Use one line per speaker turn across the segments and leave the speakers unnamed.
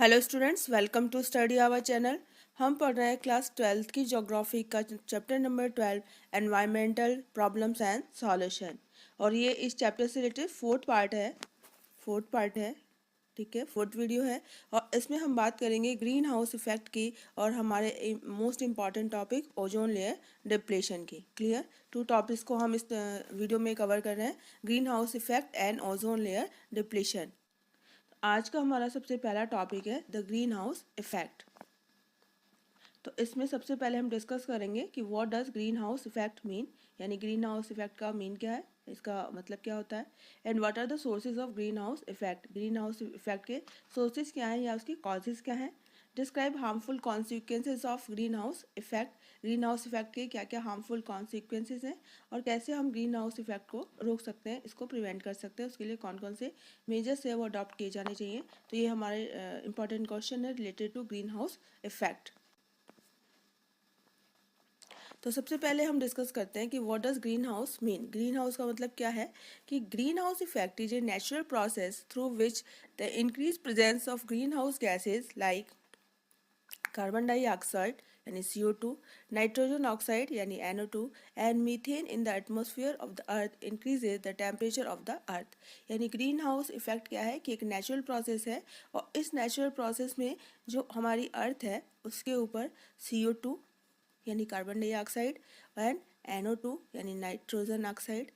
Hello students, welcome to study our channel. हम पढ़ रहे हैं क्लास 12th की ज्योग्राफी का chapter number 12 environmental problems and solution. और ये इस चैप्टर से रिलेटेड फोर्थ पार्ट है। ठीक है, फोर्थ वीडियो है और इसमें हम बात करेंगे ग्रीन हाउस इफेक्ट की और हमारे most important topic ozone layer depletion की। क्लियर, टू टॉपिक्स को हम इस वीडियो में कवर कर रहे हैं, green house effect and ozone layer depletion. आज का हमारा सबसे पहला टॉपिक है द ग्रीन हाउस इफेक्ट। तो इसमें सबसे पहले हम डिस्कस करेंगे कि what does greenhouse effect mean, यानी ग्रीन हाउस इफेक्ट का मीन क्या है, इसका मतलब क्या होता है, and what are the sources of greenhouse effect. Greenhouse effect के सोर्सेज क्या हैं या उसकी कॉजेज क्या हैं। Describe harmful consequences of greenhouse effect. Greenhouse effect के क्या क्या हार्मफुल कॉन्सिक्वेंसेज हैं और कैसे हम ग्रीन हाउस इफेक्ट को रोक सकते हैं, इसको प्रिवेंट कर सकते हैं, उसके लिए कौन कौन से मेजर्स है वो अडॉप्ट किए जाने चाहिए। तो ये हमारे इंपॉर्टेंट क्वेश्चन है related to greenhouse effect. तो सबसे पहले हम डिस्कस करते हैं कि what does greenhouse mean. Greenhouse का मतलब क्या है कि greenhouse effect is a natural process through which the increase presence of greenhouse gases like carbon dioxide यानी CO2, नाइट्रोजन ऑक्साइड यानी NO2 and methane in the atmosphere of the earth increases the temperature of the अर्थ। यानी greenhouse effect क्या है कि एक natural process है और इस नेचुरल प्रोसेस में जो हमारी अर्थ है उसके ऊपर CO2 यानी कार्बन डाइऑक्साइड एंड NO2 यानी नाइट्रोजन ऑक्साइड,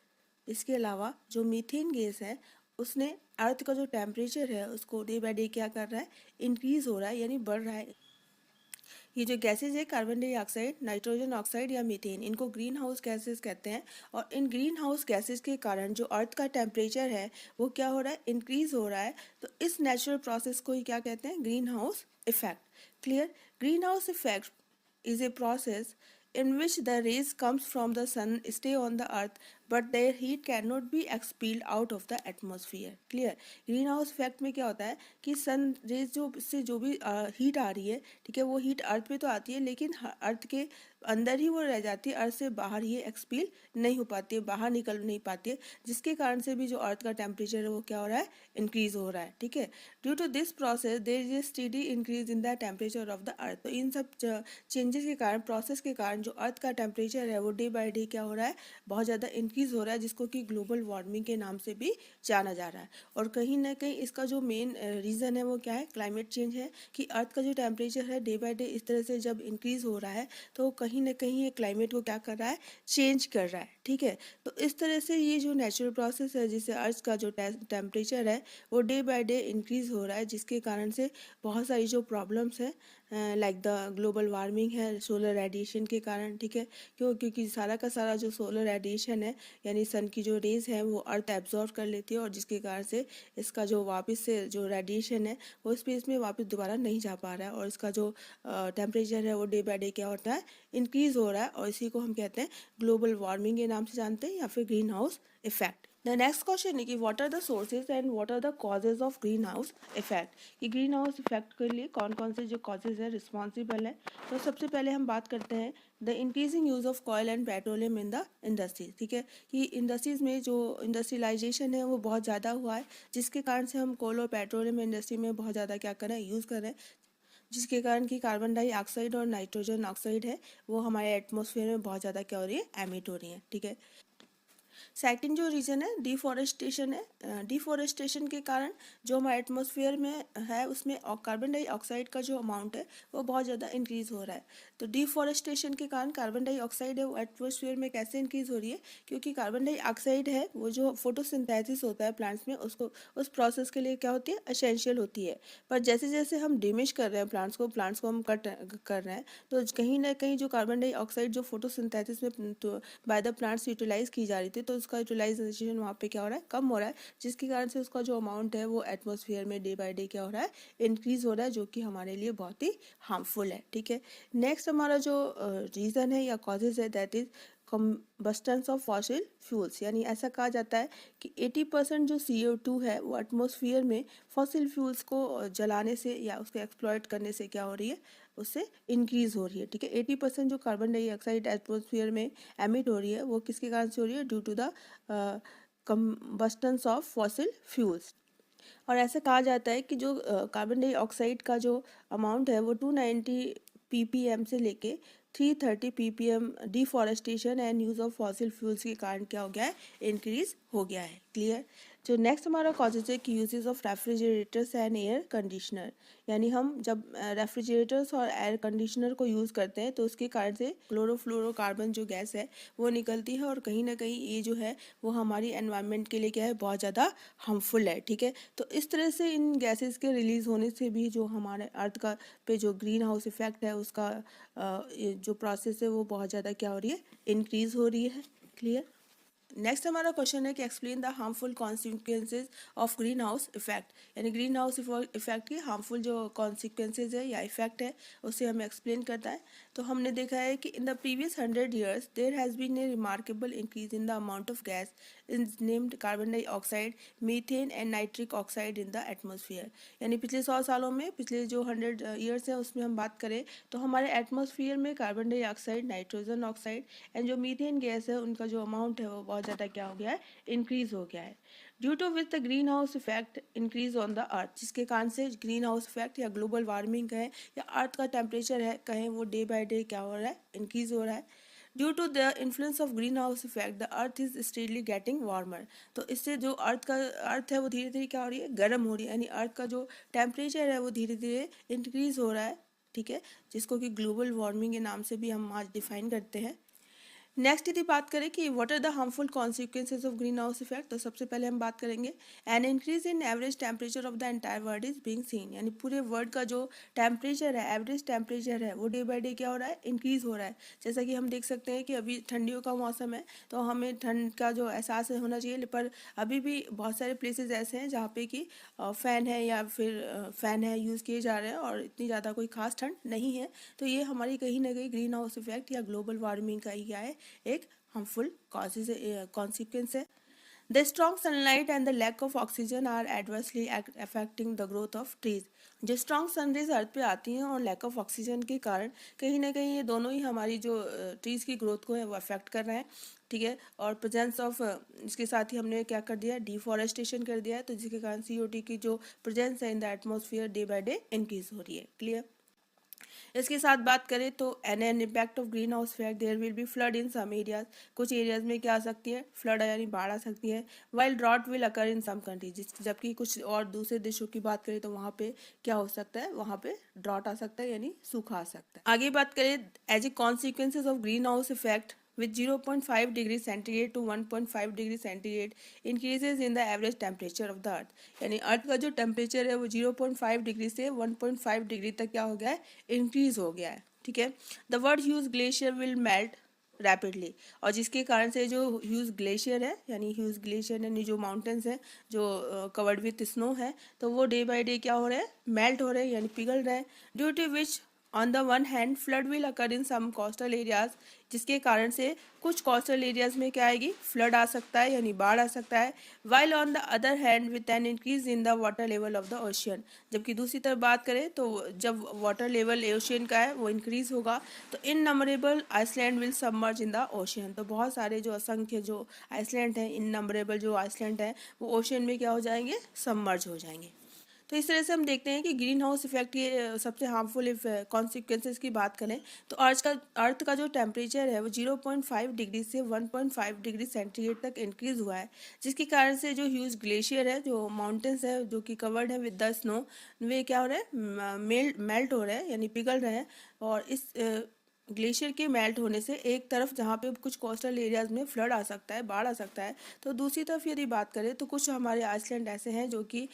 इसके अलावा जो मीथेन गैस है उसने अर्थ का जो टेम्परेचर है उसको डे बाय डे क्या कर रहा है, इंक्रीज हो रहा है यानी बढ़ रहा है। ये जो गैसेज है कार्बन डाइऑक्साइड, नाइट्रोजन ऑक्साइड या मीथेन, इनको ग्रीन हाउस गैसेज कहते हैं। और इन ग्रीन हाउस गैसेज के कारण जो अर्थ का टेम्परेचर है वो क्या हो रहा है, इंक्रीज हो रहा है। तो इस नेचुरल प्रोसेस को ही क्या कहते हैं, green house effect. Clear, green house effect is a process in which the rays comes from the sun stay on the earth but their heat cannot be expelled out of the atmosphere. Clear, green house effect में क्या होता है कि sun rays जो से जो भी heat आ रही है, ठीक है, वो हीट अर्थ पे तो आती है लेकिन अर्थ के अंदर ही वो रह जाती है, अर्थ से बाहर ये एक्सपील नहीं हो पाती है, बाहर निकल नहीं पाती है, जिसके कारण से भी जो अर्थ का टेम्परेचर है वो क्या हो रहा है, इंक्रीज हो रहा है। ठीक है, due to this process there is a steady increase in the temperature of the earth. तो इन सब चेंजेस के कारण, प्रोसेस के कारण जो अर्थ का टेम्परेचर है वो डे बाय डे क्या हो रहा है, बहुत ज़्यादा इंक्रीज हो रहा है, जिसको कि ग्लोबल वार्मिंग के नाम से भी जाना जा रहा है। और कहीं ना कहीं इसका जो मेन रीज़न है वो क्या है, क्लाइमेट चेंज है। कि अर्थ का जो टेम्परेचर है डे बाय डे इस तरह से जब इंक्रीज हो रहा है तो कहीं ना कहीं ये क्लाइमेट को क्या कर रहा है, चेंज कर रहा है। ठीक है, तो इस तरह से ये जो नेचुरल प्रोसेस है जिससे अर्थ का जो टेम्परेचर है वो डे बाय डे इंक्रीज हो रहा है, जिसके कारण से बहुत सारी जो प्रॉब्लम्स है लाइक द ग्लोबल वार्मिंग है सोलर रेडिएशन के कारण। ठीक है, क्योंकि सारा का सारा जो सोलर रेडिएशन है यानी सन की जो रेज है वो अर्थ एब्जॉर्व कर लेती है और जिसके कारण से इसका जो वापस से जो रेडिएशन है वो स्पेस में वापस दोबारा नहीं जा पा रहा है और इसका जो टेम्परेचर है वो डे बाय डे क्या होता है, इंक्रीज हो रहा है। और इसी को हम कहते हैं ग्लोबल वार्मिंग के नाम से जानते हैं या फिर greenhouse effect. The next question है कि what are the sources and what are the causes of greenhouse effect. कि ग्रीन हाउस इफेक्ट के लिए कौन कौन से जो कॉजेज है रिस्पॉन्सिबल है। तो सबसे पहले हम बात करते हैं the increasing use of coil and petroleum in the industries. ठीक है, कि इंडस्ट्रीज में जो इंडस्ट्रियलाइजेशन है वो बहुत ज़्यादा हुआ है, जिसके कारण से हम कोल और पेट्रोलियम इंडस्ट्री में बहुत ज़्यादा क्या कर रहे हैं, यूज़ कर रहे हैं, जिसके कारण कि कार्बन डाइऑक्साइड और नाइट्रोजन ऑक्साइड है वो हमारे एटमॉस्फेयर में बहुत ज़्यादा क्या हो रही है, एमिट हो रही है। ठीक है, सेकंड जो रीज़न है डिफॉरेस्टेशन है। डिफॉरेस्टेशन के कारण जो हमारे एटमॉस्फेयर में है उसमें कार्बन डाइऑक्साइड का जो अमाउंट है वो बहुत ज़्यादा इंक्रीज़ हो रहा है। तो डिफॉरेस्टेशन के कारण कार्बन डाइऑक्साइड है वो एटमॉस्फेयर में कैसे इंक्रीज़ हो रही है, क्योंकि कार्बन डाइऑक्साइड है वो जो फोटोसिंथेसिस होता है प्लांट्स में उसको उस प्रोसेस के लिए क्या होती है, एसेंशियल होती है। पर जैसे जैसे हम डिमिश कर रहे हैं प्लांट्स को हम कट कर रहे हैं तो कहीं ना कहीं जो कार्बन डाइऑक्साइड जो फोटोसिंथेसिस में बाय द प्लांट्स यूटिलाइज की जा रही थी तो उसका यूटिलाइजेशन वहाँ पे क्या हो रहा है, कम हो रहा है, जिसके कारण से उसका जो अमाउंट है वो एटमॉस्फेयर में डे बाय डे क्या हो रहा है, इंक्रीज हो रहा है, जो कि हमारे लिए बहुत ही हार्मफुल है। ठीक है, नेक्स्ट हमारा जो रीज़न है या कॉजेज है that is combustion of fossil fuels. यानी ऐसा कहा जाता है कि 80% जो CO2 है वो एटमॉस्फेयर में फॉसिल फ्यूल्स को जलाने से या उसको एक्सप्लॉइट करने से क्या हो रही है, उससे इंक्रीज हो रही है। ठीक है, 80% जो कार्बन डाइऑक्साइड एटमॉस्फेयर में एमिट हो रही है वो किसके कारण से हो रही है, due to the combustion of fossil fuels. और ऐसा कहा जाता है कि जो कार्बन डाइऑक्साइड का जो अमाउंट है वो 290 ppm से लेके 330 ppm deforestation and use of fossil fuels के कारण क्या हो गया है, इंक्रीज हो गया है। क्लियर। जो नेक्स्ट हमारा कॉजेज है कि uses of refrigerators and air conditioner, यानी हम जब रेफ्रिजरेटर्स और एयर कंडीशनर को यूज़ करते हैं तो उसके कारण से क्लोरोफ्लोरोकार्बन जो गैस है वो निकलती है, और कहीं ना कहीं ये जो है वो हमारी एनवायरनमेंट के लिए क्या है, बहुत ज़्यादा हार्मफुल है। ठीक है, तो इस तरह से इन गैसेस के रिलीज़ होने से भी जो हमारे अर्थ का पे जो ग्रीन हाउस इफेक्ट है उसका जो प्रोसेस है वो बहुत ज़्यादा क्या हो रही है, इंक्रीज हो रही है। क्लियर। नेक्स्ट हमारा क्वेश्चन है कि explain the harmful consequences of greenhouse effect, यानी ग्रीन हाउस इफेक्ट के हार्मफुल जो कॉन्सिक्वेंसेज है या इफेक्ट है उसे हमें एक्सप्लेन करता है। तो हमने देखा है कि in the previous 100 years there has been a remarkable increase in the amount of gas in named carbon dioxide, methane and nitric oxide in the atmosphere, यानी पिछले 100 सालों में, पिछले जो 100 years है उसमें हम बात करें तो हमारे एटमोसफियर में carbon dioxide, nitrogen oxide and जो मीथेन गैस है उनका जो अमाउंट है वो बहुत ज़्यादा क्या हो गया है, इंक्रीज हो गया है। Due to which the greenhouse effect increase on the earth, जिसके कारण से ग्रीन हाउस इफेक्ट या ग्लोबल वार्मिंग कहें या अर्थ का टेम्परेचर है कहें, वो डे बाय डे क्या हो रहा है, इंक्रीज हो रहा है। Due to the influence of greenhouse effect the earth is steadily getting warmer, तो इससे जो अर्थ है वो धीरे धीरे क्या हो रही है, गर्म हो रही है, यानी अर्थ का जो टेम्परेचर है वो धीरे धीरे इंक्रीज हो रहा है। ठीक है, जिसको कि ग्लोबल वार्मिंग के नाम से भी हम आज डिफाइन करते हैं। नेक्स्ट यदि बात करें कि what are the harmful consequences of greenhouse effect, तो सबसे पहले हम बात करेंगे an increase in average temperature of the entire world is being seen, यानी पूरे वर्ल्ड का जो टेम्परेचर है, एवरेज टेम्परेचर है, वो डे बाय डे क्या हो रहा है, इंक्रीज हो रहा है। जैसा कि हम देख सकते हैं कि अभी ठंडियों का मौसम है तो हमें ठंड का जो एहसास होना चाहिए, पर अभी भी बहुत सारे प्लेसेस ऐसे हैं जहाँ पे कि फ़ैन है या फिर फ़ैन है यूज़ किए जा रहे हैं और इतनी ज़्यादा कोई खास ठंड नहीं है। तो ये हमारी कहीं ना कहीं ग्रीन हाउस इफेक्ट या ग्लोबल वार्मिंग का ही क्या है, एक हार्मफुल कॉजेज कॉन्सिक्वेंस है। The strong sunlight and the lack of oxygen are adversely affecting the growth of trees, जो स्ट्रॉन्ग सनरेज अर्थ पे आती हैं और लैक ऑफ ऑक्सीजन के कारण कहीं ना कहीं ये दोनों ही हमारी जो ट्रीज की ग्रोथ को है वो अफेक्ट कर रहे हैं। ठीक है, और प्रेजेंस ऑफ इसके साथ ही हमने क्या कर दिया है, डिफॉरेस्टेशन कर दिया है, तो जिसके कारण CO2 की जो प्रेजेंस है in the atmosphere day by day increase हो रही है। क्लियर। इसके साथ बात करें तो an impact of greenhouse effect, there will be flood in some areas, कुछ एरियाज में क्या आ सकती है, फ्लड यानी बाढ़ आ सकती है। While drought will occur in some countries, जबकि कुछ और दूसरे देशों की बात करें तो वहाँ पे क्या हो सकता है, वहाँ पे ड्रॉट आ सकता है यानी सूखा आ सकता है। आगे बात करें as a consequences of greenhouse effect with 0.5 degree centigrade to 1.5 degree centigrade increases in the average temperature of the earth, यानी अर्थ का जो टेम्परेचर है वो 0.5 डिग्री से 1.5 डिग्री तक क्या हो गया है, इंक्रीज हो गया है। ठीक है, the world huge glacier will melt rapidly, और जिसके कारण से जो ह्यूज ग्लेशियर है, यानी ह्यूज ग्लेशियर यानी जो माउंटेन्स हैं जो कवर्ड विथ स्नो है, तो वो डे बाय डे क्या हो रहे हैं, मेल्ट हो रहे हैं यानी पिघल रहे हैं। Due to which on the one hand flood will occur in some coastal areas, जिसके कारण से कुछ कोस्टल एरियाज में क्या आएगी, फ्लड आ सकता है यानी बाढ़ आ सकता है। While on the other hand with an increase in the water level of the ocean, जबकि दूसरी तरफ बात करें तो जब वाटर लेवल ओशियन का है वो इंक्रीज होगा तो innumerable island will submerge in the ocean, तो बहुत सारे जो असंख्य जो आइसलैंड हैं, इननंबरेबल जो आइसलैंड हैं वो ओशियन में क्या हो जाएंगे, सबमर्ज हो जाएंगे। तो इस तरह से हम देखते हैं कि ग्रीन हाउस इफेक्ट के सबसे हार्मफुल कॉन्सिक्वेंसेज की बात करें तो अर्थ का जो टेम्परेचर है वो 0.5 डिग्री से 1.5 डिग्री सेंटीग्रेड तक इंक्रीज हुआ है, जिसके कारण से जो ह्यूज ग्लेशियर है, जो माउंटेन्स है जो कि कवर्ड है विद द स्नो, वे क्या हो रहे हैं, मेल्ट हो रहे हैं यानी पिघल रहे हैं। और इस ग्लेशियर के मेल्ट होने से एक तरफ जहाँ पे कुछ कोस्टल एरियाज में फ्लड आ सकता है, बाढ़ आ सकता है, तो दूसरी तरफ यदि बात करें तो कुछ हमारे आइसलैंड ऐसे हैं जो कि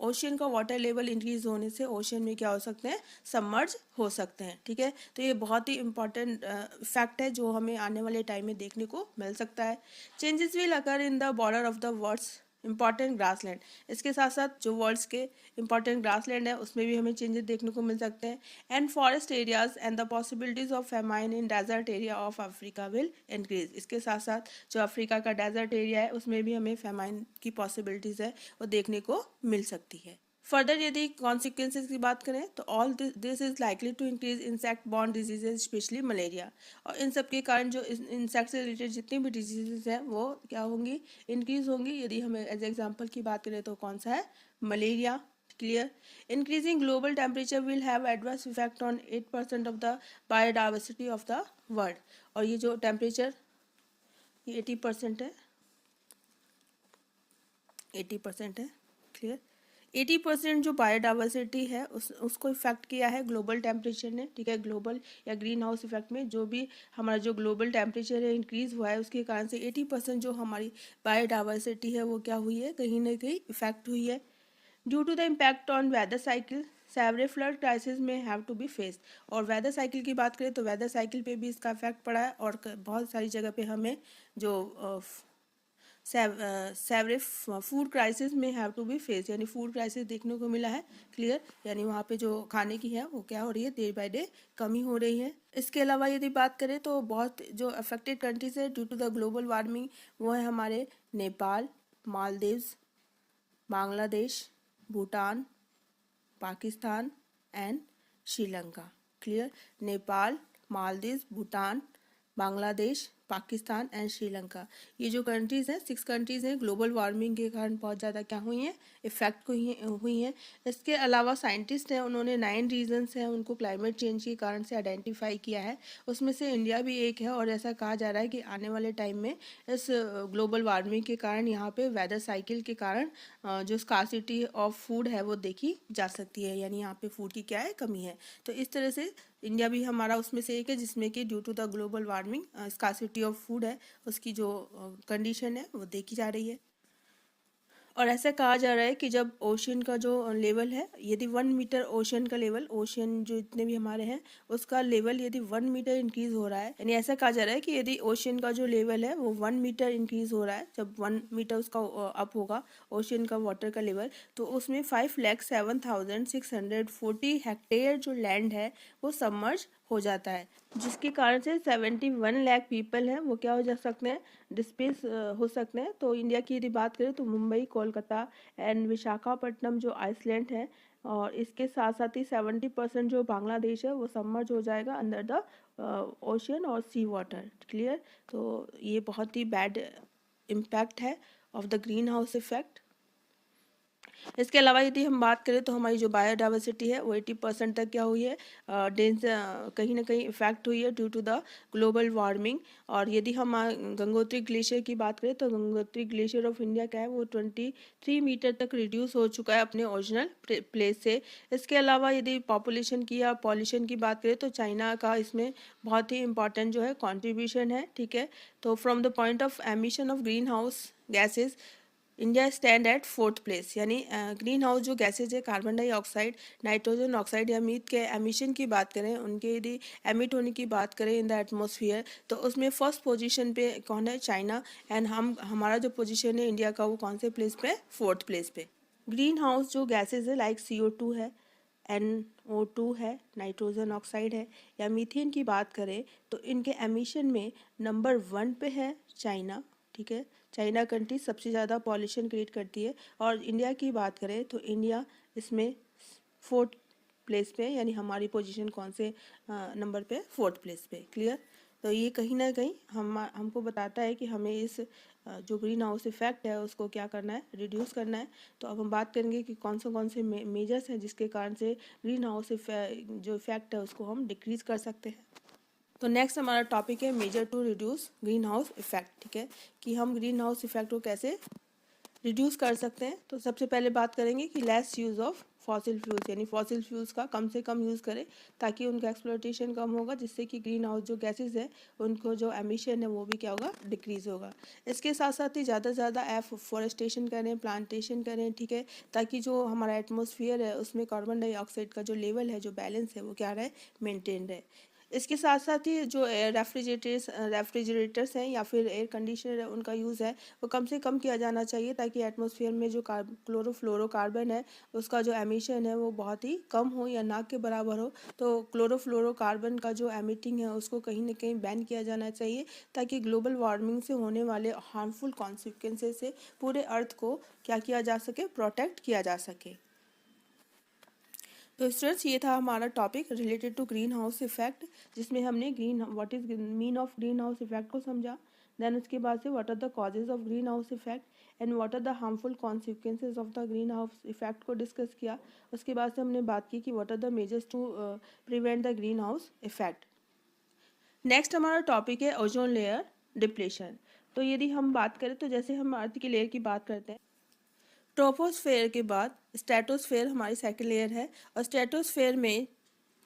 ओशियन का वाटर लेवल इंक्रीज होने से ओशियन में क्या हो सकते हैं, सबमर्ज हो सकते हैं। ठीक है, तो ये बहुत ही इंपॉर्टेंट फैक्ट है जो हमें आने वाले टाइम में देखने को मिल सकता है। Changes will occur in the border of the world's important grassland, इसके साथ साथ जो वर्ल्ड्स के इंपॉर्टेंट ग्रासलैंड है उसमें भी हमें चेंजेस देखने को मिल सकते हैं। And forest areas and the possibilities of famine in desert area of Africa will increase, इसके साथ साथ जो अफ्रीका का डेजर्ट एरिया है उसमें भी हमें फेमाइन की पॉसिबिलिटीज है वो देखने को मिल सकती है। फर्दर यदि कॉन्सिक्वेंसेज की बात करें तो all this is likely to increase insect borne diseases specially malaria, और इन सब के कारण जो इंसेक्ट से रिलेटेड जितनी भी डिजीजेज हैं वो क्या होंगी, इंक्रीज होंगी। यदि हमें एज एग्जांपल की बात करें तो कौन सा है, malaria. Clear. Increasing global temperature will have adverse effect on 8% of the biodiversity of the world, और ये जो टेम्परेचर ये 80% है, 80% है। क्लियर। 80% जो बायोडाइवर्सिटी है उसको इफेक्ट किया है ग्लोबल टेम्परेचर ने, ठीक है। ग्लोबल या ग्रीन हाउस इफेक्ट में जो भी हमारा जो ग्लोबल टेम्परेचर है इंक्रीज हुआ है उसके कारण से 80% जो हमारी बायोडाइवर्सिटी है वो क्या हुई है, कहीं ना कहीं इफेक्ट हुई है। Due to the impact on weather cycle several flood crisis may have to be faced, और वेदर साइकिल की बात करें तो वेदर साइकिल पे भी इसका इफेक्ट पड़ा है, और बहुत सारी जगह पे हमें जो several food crisis may have to B face, यानी फूड क्राइसिस देखने को मिला है। क्लियर। यानी वहाँ पे जो खाने की है वो क्या हो रही है, डे बाय डे कमी हो रही है। इसके अलावा यदि बात करें तो बहुत जो अफेक्टेड कंट्रीज है due to the global warming वो है हमारे Nepal, Maldives, Bangladesh, Bhutan, Pakistan and Sri Lanka. Clear. Nepal, Maldives, Bhutan, Bangladesh, Pakistan and Sri Lanka, ये जो कंट्रीज़ हैं 6 कंट्रीज़ हैं ग्लोबल वार्मिंग के कारण बहुत ज़्यादा क्या हुई हैं, इफेक्ट हुई हैं। इसके अलावा साइंटिस्ट हैं उन्होंने 9 रीजन्स हैं उनको क्लाइमेट चेंज के कारण से आइडेंटिफाई किया है, उसमें से इंडिया भी एक है। और ऐसा कहा जा रहा है कि आने वाले टाइम में इस ग्लोबल वार्मिंग के कारण यहाँ पे वेदर साइकिल के कारण जो स्कार्सिटी ऑफ फूड है वो देखी जा सकती है, यानी यहाँ पे फूड की क्या है, कमी है। तो इस तरह से इंडिया भी हमारा उसमें से एक है जिसमें कि due to the global warming scarcity of food है उसकी जो कंडीशन है वो देखी जा रही है। और ऐसा कहा जा रहा है कि जब ओशन का जो लेवल है, यदि 1 मीटर ओशन का लेवल, ओशन जो इतने भी हमारे हैं उसका लेवल यदि 1 मीटर इंक्रीज हो रहा है, यानी ऐसा कहा जा रहा है कि यदि ओशन का जो लेवल है वो 1 मीटर इंक्रीज हो रहा है, जब 1 मीटर उसका अप होगा ओशन का वाटर का लेवल, तो उसमें 5,07,640 हेक्टेयर जो लैंड है वो सबमर्ज हो जाता है, जिसके कारण से 71 लाख पीपल हैं वो क्या हो जा सकते हैं, डिस्प्लेस हो सकते हैं। तो इंडिया की यदि बात करें तो मुंबई, कोलकाता एंड विशाखापट्टनम जो आइसलैंड है, और इसके साथ साथ ही 70% जो बांग्लादेश है वो सबमर्ज हो जाएगा अंडर द ओशन और सी वाटर। क्लियर। तो ये बहुत ही बैड इम्पैक्ट है of the greenhouse effect. इसके अलावा यदि हम बात करें तो हमारी जो बायोडाइवर्सिटी है वो 80% तक क्या हुई है, कहीं ना कहीं इफेक्ट हुई है due to the global warming. और यदि हम गंगोत्री ग्लेशियर की बात करें तो गंगोत्री ग्लेशियर ऑफ इंडिया क्या है वो 23 मीटर तक रिड्यूस हो चुका है अपने ओरिजिनल प्लेस से। इसके अलावा यदि पॉपुलेशन की या पॉल्यूशन की बात करें तो चाइना का इसमें बहुत ही इंपॉर्टेंट जो है कॉन्ट्रीब्यूशन है, ठीक है। तो from the point of emission of greenhouse gases India stand at 4th place, यानी ग्रीन हाउस जो गैसेज है कार्बन डाइऑक्साइड, नाइट्रोजन ऑक्साइड या मीथ के एमिशन की बात करें, उनके यदि एमिट होने की बात करें इन द एटमॉस्फेयर, तो उसमें फर्स्ट पोजीशन पे कौन है, चाइना। एंड हमारा जो पोजीशन है इंडिया का वो कौन से प्लेस पे, 4th प्लेस पे। ग्रीन हाउस जो गैसेज है लाइक CO2 है, NO2 है, नाइट्रोजन ऑक्साइड है या मीथेन की बात करें तो इनके एमिशन में नंबर 1 पे है चाइना, ठीक है। चाइना कंट्री सबसे ज़्यादा पॉल्यूशन क्रिएट करती है। और इंडिया की बात करें तो इंडिया इसमें 4th प्लेस पे, यानी हमारी पोजीशन कौन से नंबर पे, 4th प्लेस पे। क्लियर। तो ये कहीं ना कहीं हमको बताता है कि हमें इस जो ग्रीन हाउस इफेक्ट है उसको क्या करना है, रिड्यूस करना है। तो अब हम बात करेंगे कि कौन से मेजर्स हैं जिसके कारण से ग्रीन हाउस जो इफेक्ट है उसको हम डिक्रीज कर सकते हैं। तो नेक्स्ट हमारा टॉपिक है measure to reduce greenhouse effect, ठीक है, कि हम ग्रीन हाउस इफेक्ट को कैसे रिड्यूस कर सकते हैं। तो सबसे पहले बात करेंगे कि lace use of fossil fuels, यानी फॉसिल फ्यूल्स का कम से कम यूज़ करें ताकि उनका एक्सप्लोटेशन कम होगा, जिससे कि ग्रीन हाउस जो गैसेज है उनको जो एमिशन है वो भी क्या होगा, डिक्रीज होगा। इसके साथ साथ ही ज़्यादा से ज़्यादा एफोरेस्टेशन करें, प्लांटेशन करें, ठीक है, ताकि जो हमारा एटमॉस्फेयर है उसमें कार्बन डाइऑक्साइड का जो लेवल है, जो बैलेंस है वो क्या रहे, मेंटेन रहे। इसके साथ साथ ही जो रेफ्रिजरेटर्स हैं या फिर एयर कंडीशनर है उनका यूज़ है वो कम से कम किया जाना चाहिए, ताकि एटमॉस्फेयर में जो क्लोरोफ्लोरोकार्बन है उसका जो एमिशन है वो बहुत ही कम हो या ना के बराबर हो। तो क्लोरोफ्लोरोकार्बन का जो एमिटिंग है उसको कहीं ना कहीं बैन किया जाना चाहिए, ताकि ग्लोबल वार्मिंग से होने वाले हार्मफुल कॉन्सिक्वेंसेस से पूरे अर्थ को क्या किया जा सके, प्रोटेक्ट किया जा सके। तो स्टूडेंट्स ये था हमारा topic related to greenhouse effect, जिसमें हमने what is mean of greenhouse effect को समझा। देन उसके बाद से what are the causes of greenhouse effect and what are the harmful consequences of the greenhouse effect को discuss किया। उसके बाद से हमने बात की कि what are the measures to prevent the greenhouse effect. Next हमारा टॉपिक है ओजोन लेयर डिप्लेशन। तो यदि हम बात करें तो जैसे हम अर्थ की लेयर की बात करते हैं, ट्रोपोस्फेयर के बाद स्ट्रेटोस्फेयर हमारी सेकंड लेयर है, और स्ट्रेटोस्फेयर में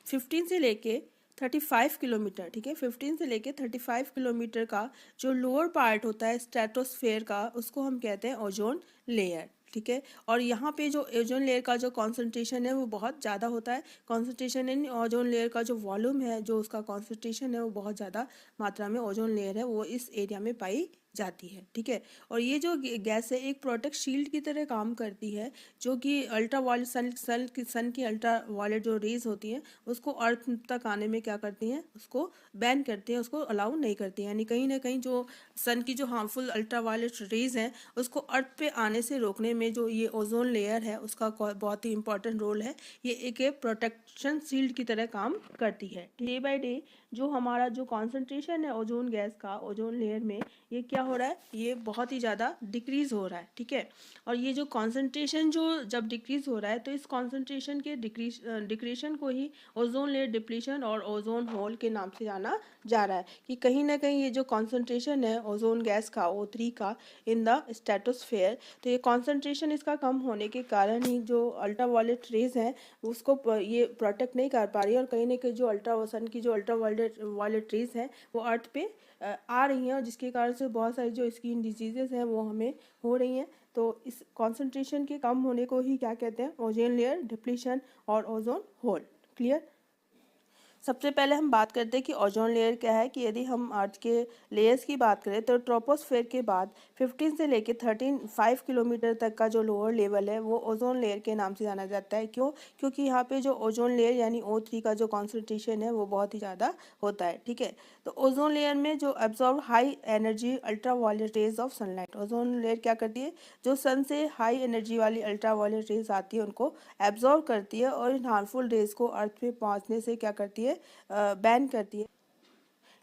15 से लेके 35 किलोमीटर, ठीक है, 15 से लेके 35 किलोमीटर का जो लोअर पार्ट होता है स्ट्रेटोस्फेयर का, उसको हम कहते हैं ओजोन लेयर, ठीक है। और यहाँ पे जो ओजोन लेयर का जो कॉन्सेंट्रेशन है वो बहुत ज़्यादा होता है। कॉन्सेंट्रेशन इन ओजोन लेयर का जो वॉल्यूम है, जो उसका कॉन्सेंट्रेशन है, वो बहुत ज़्यादा मात्रा में ओजोन लेयर है वो इस एरिया में पाई जाती है, ठीक है। और ये जो गैस है एक प्रोटेक्ट शील्ड की तरह काम करती है, जो कि अल्ट्रा वायलेट सन की अल्ट्रा वायलेट जो रेज होती हैं उसको अर्थ तक आने में क्या करती हैं, उसको बैन करती हैं, उसको अलाउ नहीं करती हैं। यानी कहीं ना कहीं जो सन की जो हार्मफुल अल्ट्रा वायलेट रेज हैं उसको अर्थ पे आने से रोकने में जो ये ओजोन लेयर है उसका बहुत ही इंपॉर्टेंट रोल है। ये एक प्रोटेक्शन शील्ड की तरह काम करती है। डे बाय डे जो हमारा जो कॉन्सेंट्रेशन है ओजोन गैस का ओजोन लेयर में, ये क्या हो रहा है, ये बहुत ही ज़्यादा डिक्रीज हो रहा है, ठीक है। और ये जो कॉन्सेंट्रेशन जो जब डिक्रीज हो रहा है तो इस कॉन्सेंट्रेशन के डिक्रीशन को ही ओजोन लेयर डिप्लीशन और ओजोन होल के नाम से जाना जा रहा है, कि कहीं ना कहीं ये जो कॉन्सेंट्रेशन है ओजोन गैस का O3 का इन द स्ट्रेटोस्फेयर, तो ये कॉन्सेंट्रेशन इसका कम होने के कारण ही जो अल्ट्रा वायलेट रेज हैं उसको ये प्रोटेक्ट नहीं कर पा रही है, और कहीं ना कहीं जो सन की जो अल्ट्रा वायलेट रेज हैं वो अर्थ पे आ रही हैं, और जिसके कारण से बहुत सारी जो स्किन डिजीजेस हैं वो हमें हो रही हैं। तो इस कॉन्सेंट्रेशन के कम होने को ही क्या कहते हैं, ओजोन लेयर डिप्लीशन और ओजोन होल। क्लियर। सबसे पहले हम बात करते हैं कि ओजोन लेयर क्या है। कि यदि हम अर्थ के लेयर्स की बात करें तो ट्रोपोस्फेयर के बाद 15 से लेके 35 किलोमीटर तक का जो लोअर लेवल है वो ओजोन लेयर के नाम से जाना जाता है। क्यों? क्योंकि यहाँ पे जो ओजोन लेयर यानी O3 का जो कॉन्सेंट्रेशन है वो बहुत ही ज़्यादा होता है, ठीक है। तो ओजोन लेयर में जो absorb high energy ultraviolet rays of sunlight, ozone layer क्या करती है, जो सन से हाई एनर्जी वाली अल्ट्रा वायलेट रेज आती है उनको एब्जॉर्ब करती है, और इन हार्मफुल रेज को अर्थ पे पहुँचने से क्या करती है, बैन करती है।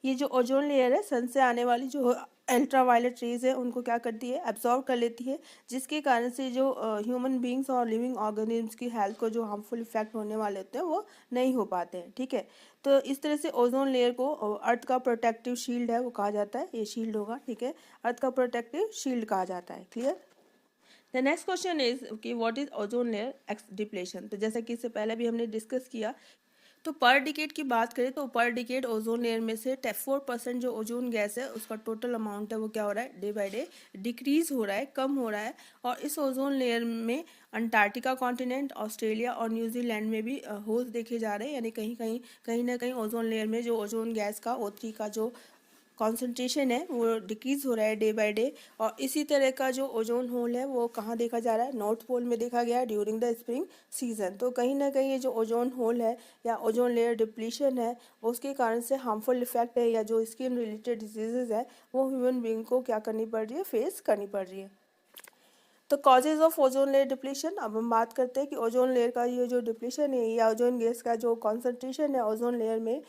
ये जो ओजोन लेयर है सन से आने वाली जो अल्ट्रा वायलेट रेज है उनको क्या करती है, एब्जॉर्ब कर लेती है, जिसके कारण से जो ह्यूमन बींग्स और लिविंग ऑर्गेनिम्स की हेल्थ को जो हार्मफुल इफेक्ट होने वाले होते हैं वो नहीं हो पाते हैं, ठीक है। तो इस तरह से ओजोन लेयर को अर्थ का प्रोटेक्टिव शील्ड है वो कहा जाता है, ये शील्ड होगा, ठीक है, अर्थ का प्रोटेक्टिव शील्ड कहा जाता है। Clear. The next question is कि what is ozone layer depletion. तो जैसा कि इससे पहले भी हमने डिस्कस किया, तो पर डिकेड की बात करें तो पर डिकेड ओजोन लेयर में से 4% जो ओजोन गैस है उसका टोटल अमाउंट है वो क्या हो रहा है, डे बाय डे डिक्रीज हो रहा है, कम हो रहा है। और इस ओजोन लेयर में अंटार्कटिका कॉन्टिनेंट, ऑस्ट्रेलिया और न्यूजीलैंड में भी होल्स देखे जा रहे हैं। यानी कहीं ना कहीं ओजोन लेयर में जो ओजोन गैस का O3 का जो कॉन्सेंट्रेशन है वो डिक्रीज हो रहा है डे बाय डे। और इसी तरह का जो ओजोन होल है वो कहाँ देखा जा रहा है, नॉर्थ पोल में देखा गया है ड्यूरिंग द स्प्रिंग सीजन। तो कहीं ना कहीं ये जो ओजोन होल है या ओजोन लेयर डिप्लीशन है उसके कारण से हार्मफुल इफेक्ट है या जो स्किन रिलेटेड डिजीजेज है वो ह्यूमन बींग को क्या करनी पड़ रही है, फेस करनी पड़ रही है। तो causes of ozone layer depletion, अब हम बात करते हैं कि ओजोन लेयर का ये जो डिप्लीशन है या ओजोन गैस का जो कॉन्सेंट्रेशन है ओजोन लेयर में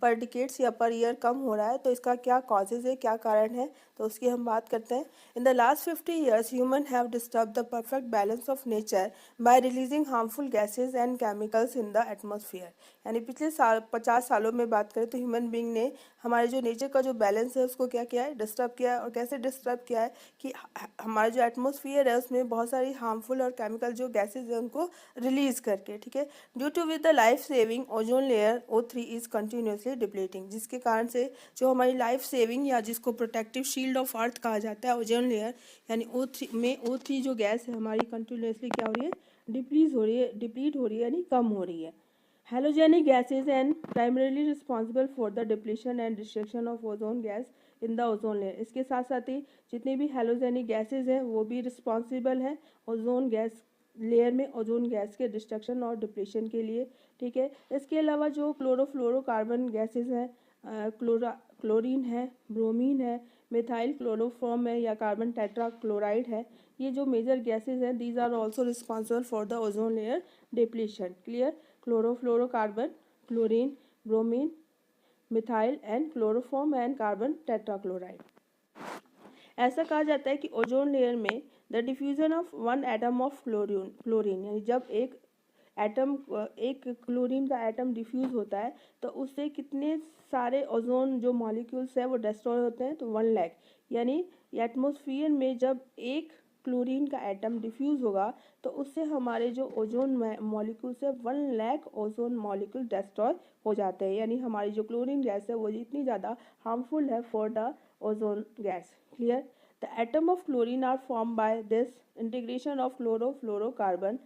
पर डिकेट्स या पर ईयर कम हो रहा है, तो इसका क्या कॉजेज है, क्या कारण है, तो उसकी हम बात करते हैं। In the last 50 years human have disturb the perfect balance of nature by releasing harmful gases and chemicals in the atmosphere. यानी पिछले 50 सालों में बात करें तो ह्यूमन बींग ने हमारे जो नेचर का जो बैलेंस है उसको क्या किया है, डिस्टर्ब किया है। और कैसे डिस्टर्ब किया है कि हमारा जो एटमॉस्फेयर है उसमें बहुत सारी हार्मफुल और केमिकल जो गैसेज है उनको रिलीज करके, ठीक है। Due to with the life saving ozone layer O3 is continuously depleting, जिसके कारण से जो हमारी लाइफ सेविंग या जिसको प्रोटेक्टिव शील्ड ऑफ अर्थ कहा जाता है ओजोन लेयर यानी O3 जो गैस है हमारी कंटिन्यूसली क्या हो रही है, डिप्लीट हो रही है यानी कम हो रही है। Halogenic gases and primarily responsible for the depletion and destruction of ozone gas in the ozone layer। इसके साथ साथ ही जितनी भी हेलोजेनिक गैसेज हैं वो भी रिस्पॉन्सिबल है ओजोन गैस लेयर में ओजोन गैस के डिस्ट्रक्शन और डिप्लेशन के लिए, ठीक है। इसके अलावा जो क्लोरोफ्लोरोकार्बन गैसेज हैं, क्लोरीन है, ब्रोमीन है, मिथाइल क्लोरोफॉर्म है या कार्बन टेट्रा क्लोराइड है, ये जो मेजर गैसेज हैं these are also responsible for the ozone layer depletion. Clear? Chlorofluorocarbon, chlorine, bromine, methyl and chloroform and carbon tetrachloride. ऐसा कहा जाता है कि ओजोन लेयर में the diffusion of one atom of chlorine यानी जब एक क्लोरीन का एटम डिफ्यूज होता है तो उससे कितने सारे ओजोन जो मॉलिक्यूल्स है वो डिस्ट्रॉय होते हैं, तो 1 लाख। यानी एटमॉस्फेयर में जब एक क्लोरीन का एटम डिफ्यूज होगा तो उससे हमारे जो ओजोन मॉलिक्यूल्स है 1 लाख ओजोन मॉलिक्यूल डिस्ट्रॉय हो जाते हैं। यानी हमारी जो क्लोरीन गैस है वो इतनी ज़्यादा हार्मफुल है for the ozone gas. Clear? The atom of chlorine are formed by this integration of chlorofluorocarbon,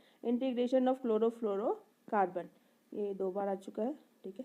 ये 2 बार आ चुका है, ठीक है।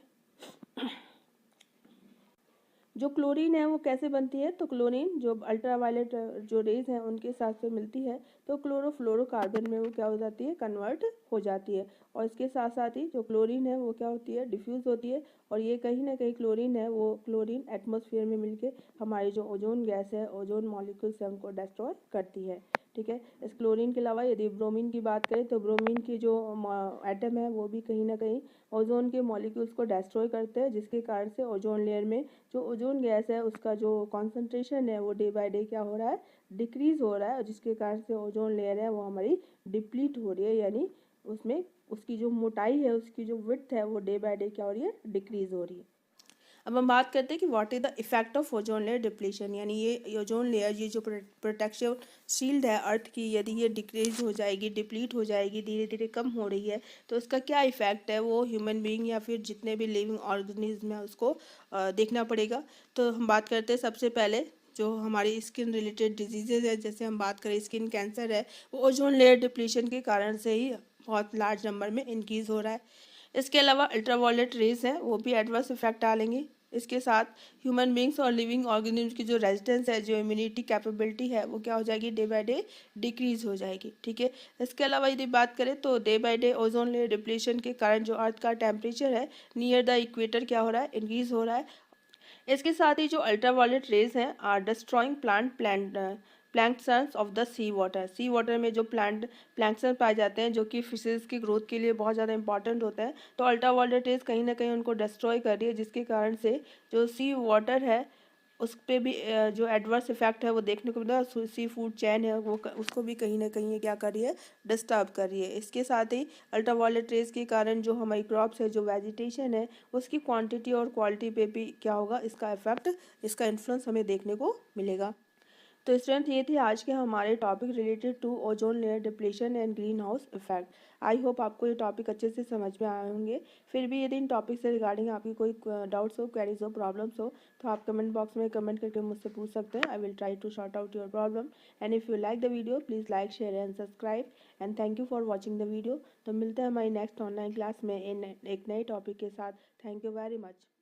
जो क्लोरीन है वो कैसे बनती है? तो क्लोरीन जो अल्ट्रावायलेट जो रेज हैं उनके साथ से मिलती है तो क्लोरोफ्लोरोकार्बन में वो क्या हो जाती है? कन्वर्ट हो जाती है। और इसके साथ साथ ही जो क्लोरीन है वो क्या होती है? डिफ्यूज़ होती है। और ये कहीं ना कहीं क्लोरीन है वो क्लोरीन एटमॉस्फेयर में मिलके हमारी जो ओजोन गैस है, ओजोन मॉलिक्यूल्स है, उनको डिस्ट्रॉय करती है। ठीक है। इस क्लोरीन के अलावा यदि ब्रोमीन की बात करें तो ब्रोमीन की जो एटम है वो भी कहीं ना कहीं ओजोन के मॉलिक्यूल्स को डिस्ट्रॉय करते हैं, जिसके कारण से ओजोन लेयर में जो ओजोन गैस है उसका जो कॉन्सेंट्रेशन है वो डे बाय डे क्या हो रहा है? डिक्रीज हो रहा है। और जिसके कारण से ओजोन लेयर है वो हमारी डिप्लीट हो रही है, यानी उसमें उसकी जो मोटाई है, उसकी जो विड्थ है वो डे बाय डे क्या हो रही है? डिक्रीज हो रही है। अब हम बात करते हैं कि what is the effect of ozone layer depletion, यानी ये ओजोन लेयर, ये जो प्रोटेक्शन शील्ड है अर्थ की, यदि ये डिक्रीज हो जाएगी, डिप्लीट हो जाएगी, धीरे धीरे कम हो रही है, तो इसका क्या इफेक्ट है वो ह्यूमन बीइंग या फिर जितने भी लिविंग ऑर्गेनिज्म है उसको देखना पड़ेगा। तो हम बात करते हैं सबसे पहले जो हमारी स्किन रिलेटेड डिजीजेज है, जैसे हम बात करें स्किन कैंसर है, वो ओजोन लेयर डिप्लीशन के कारण से ही बहुत लार्ज नंबर में इंक्रीज हो रहा है। इसके अलावा अल्ट्रावायलेट रेज है वो भी एडवर्स इफेक्ट डालेंगी। इसके साथ ह्यूमन बींग्स और लिविंग ऑर्गेनिज्म की जो रेजिस्टेंस है, जो इम्यूनिटी कैपेबिलिटी है, वो क्या हो जाएगी? डे बाय डे डिक्रीज हो जाएगी। ठीक है। इसके अलावा यदि बात करें तो day by day ozone layer depletion के कारण जो अर्थ का टेम्परेचर है नियर द इक्वेटर क्या हो रहा है? इंक्रीज हो रहा है। इसके साथ ही जो अल्ट्रावायलेट रेज हैं are destroying planktons of the sea water. Sea water में जो प्लैंक्टन पाए जाते हैं जो कि फिशेज की ग्रोथ के लिए बहुत ज़्यादा इंपॉर्टेंट होते हैं, तो अल्ट्रावायलेट रेज कहीं ना कहीं उनको डिस्ट्रॉय कर रही है, जिसके कारण से जो सी वाटर है उस पर भी जो एडवर्स इफेक्ट है वो देखने को मिला। सी फूड चैन है वो उसको भी कहीं ना कहीं ये क्या कर रही है? डिस्टर्ब कर रही है। इसके साथ ही अल्ट्रावायलेट रेज के कारण जो हमारी क्रॉप्स है, जो वेजिटेशन है, उसकी क्वांटिटी और क्वालिटी पे भी क्या होगा? इसका इफेक्ट, इसका इन्फ्लुएंस हमें देखने को मिलेगा। तो स्टूडेंट ये थे आज के हमारे topic related to ozone layer depletion and greenhouse effect. I hope आपको ये टॉपिक अच्छे से समझ में आए होंगे। फिर भी यदि इन टॉपिक से रिगार्डिंग आपकी कोई डाउट्स हो, क्वेरीज हो, प्रॉब्लम्स हो, तो आप कमेंट बॉक्स में कमेंट करके मुझसे पूछ सकते हैं। I will try to sort out your problem. And if you like the video please like, share and subscribe. And thank you for watching the video. तो मिलते हैं हमारी नेक्स्ट ऑनलाइन क्लास में एक नए टॉपिक के साथ। Thank you very much.